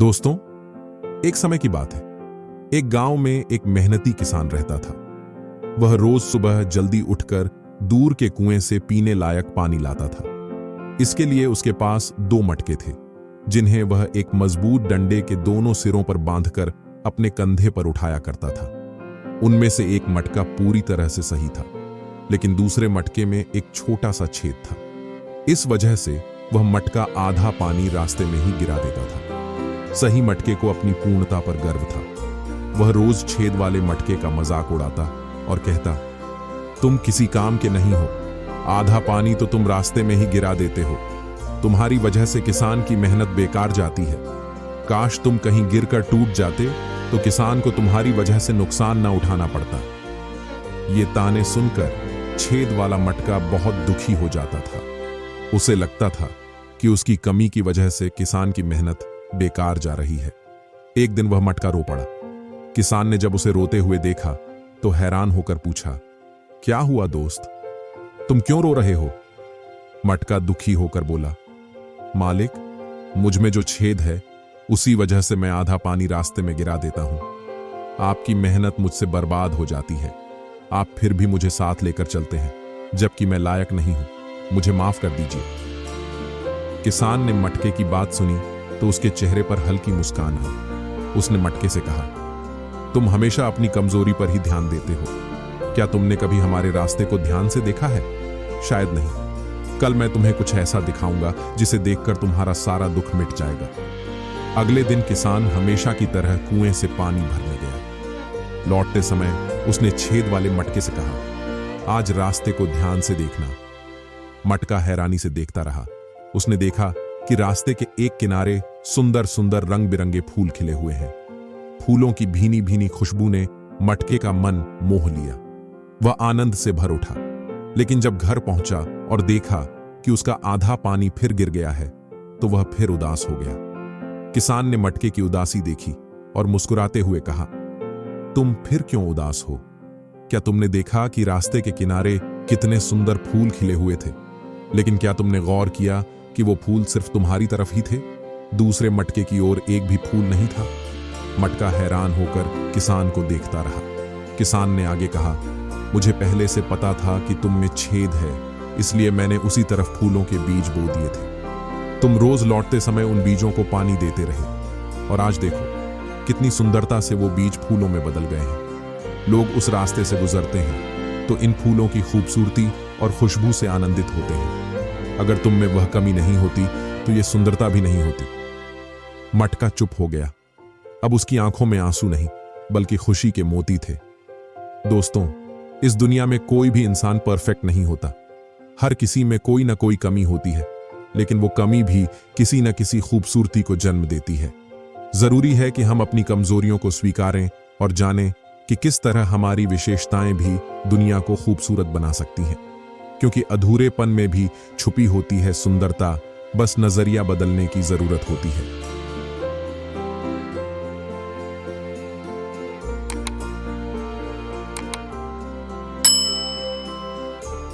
दोस्तों, एक समय की बात है। एक गांव में एक मेहनती किसान रहता था। वह रोज सुबह जल्दी उठकर दूर के कुएं से पीने लायक पानी लाता था। इसके लिए उसके पास 2 मटके थे, जिन्हें वह एक मजबूत डंडे के दोनों सिरों पर बांधकर अपने कंधे पर उठाया करता था। उनमें से एक मटका पूरी तरह से सही था, लेकिन दूसरे मटके में एक छोटा सा छेद था। इस वजह से वह मटका आधा पानी रास्ते में ही गिरा देता था। सही मटके को अपनी पूर्णता पर गर्व था। वह रोज छेद वाले मटके का मजाक उड़ाता और कहता, तुम किसी काम के नहीं हो, आधा पानी तो तुम रास्ते में ही गिरा देते हो। तुम्हारी वजह से किसान की मेहनत बेकार जाती है। काश तुम कहीं गिरकर टूट जाते तो किसान को तुम्हारी वजह से नुकसान न उठाना पड़ता। ये ताने सुनकर छेद वाला मटका बहुत दुखी हो जाता था। उसे लगता था कि उसकी कमी की वजह से किसान की मेहनत बेकार जा रही है। एक दिन वह मटका रो पड़ा। किसान ने जब उसे रोते हुए देखा तो हैरान होकर पूछा, क्या हुआ दोस्त, तुम क्यों रो रहे हो? मटका दुखी होकर बोला, मालिक, मुझ में जो छेद है उसी वजह से मैं आधा पानी रास्ते में गिरा देता हूं। आपकी मेहनत मुझसे बर्बाद हो जाती है। आप फिर भी मुझे साथ लेकर चलते हैं, जबकि मैं लायक नहीं हूं। मुझे माफ कर दीजिए। किसान ने मटके की बात सुनी तो उसके चेहरे पर हल्की मुस्कान आई। उसने मटके से कहा, तुम हमेशा अपनी कमजोरी पर ही ध्यान देते हो। क्या तुमने कभी हमारे रास्ते को ध्यान से देखा है? शायद नहीं। कल मैं तुम्हें कुछ ऐसा दिखाऊंगा जिसे देखकर तुम्हारा सारा दुख मिट जाएगा। अगले दिन किसान हमेशा की तरह कुएं से पानी भरने गया। लौटते समय उसने छेद वाले मटके से कहा, आज रास्ते को ध्यान से देखना। मटका हैरानी से देखता रहा। उसने देखा कि रास्ते के एक किनारे सुंदर सुंदर रंग बिरंगे फूल खिले हुए हैं। फूलों की भीनी भीनी खुशबू ने मटके का मन मोह लिया। वह आनंद से भर उठा। लेकिन जब घर पहुंचा और देखा कि उसका आधा पानी फिर गिर गया है तो वह फिर उदास हो गया। किसान ने मटके की उदासी देखी और मुस्कुराते हुए कहा, तुम फिर क्यों उदास हो? क्या तुमने देखा कि रास्ते के किनारे कितने सुंदर फूल खिले हुए थे? लेकिन क्या तुमने गौर किया कि वो फूल सिर्फ तुम्हारी तरफ ही थे? दूसरे मटके की ओर एक भी फूल नहीं था। मटका हैरान होकर किसान को देखता रहा। किसान ने आगे कहा, मुझे पहले से पता था कि तुम में छेद है, इसलिए मैंने उसी तरफ फूलों के बीज बो दिए थे। तुम रोज लौटते समय उन बीजों को पानी देते रहे और आज देखो कितनी सुंदरता से वो बीज फूलों में बदल गए हैं। लोग उस रास्ते से गुजरते हैं तो इन फूलों की खूबसूरती और खुशबू से आनंदित होते हैं। अगर तुम में वह कमी नहीं होती तो ये सुंदरता भी नहीं होती। मटका चुप हो गया। अब उसकी आंखों में आंसू नहीं बल्कि खुशी के मोती थे। दोस्तों, इस दुनिया में कोई भी इंसान परफेक्ट नहीं होता। हर किसी में कोई ना कोई कमी होती है, लेकिन वो कमी भी किसी न किसी खूबसूरती को जन्म देती है। जरूरी है कि हम अपनी कमजोरियों को स्वीकारें और जानें कि किस तरह हमारी विशेषताएं भी दुनिया को खूबसूरत बना सकती हैं। क्योंकि अधूरेपन में भी छुपी होती है सुंदरता, बस नजरिया बदलने की जरूरत होती है।